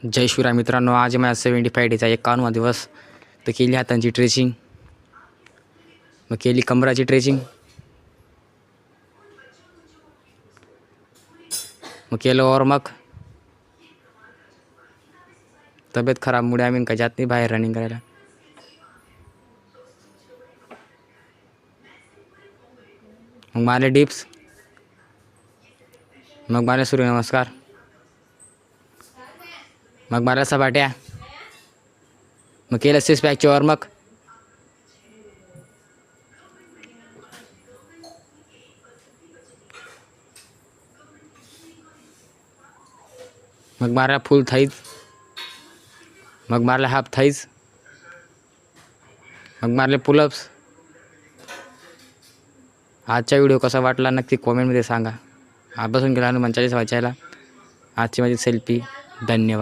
जय शिवराय मित्रांनो, आज माझा 75 डेचा 51वा दिवस. तर केली हातांची ट्रेचिंग, मग केली कमराची ट्रेचिंग, मग केलं वॉर्मअप. तब्येत खराबमुळे आम्ही का जात नाही बाहेर रनिंग करायला. मग मारले डिप्स, मग मारले सूर्यनमस्कार, मग मारल्या सपाट्या, मग केलं 6 पॅकचे वॉर्मअप. मग मारल्या फुल थाईज, मग मारल्या हाफ थाईज, मग मारले पुलअप्स. आजचा व्हिडिओ कसा वाटला नक्की कॉमेंटमध्ये सांगा. बसून गेला हनुमान चालीसा वाचायला. आजची माझी सेल्फी. धन्यवाद.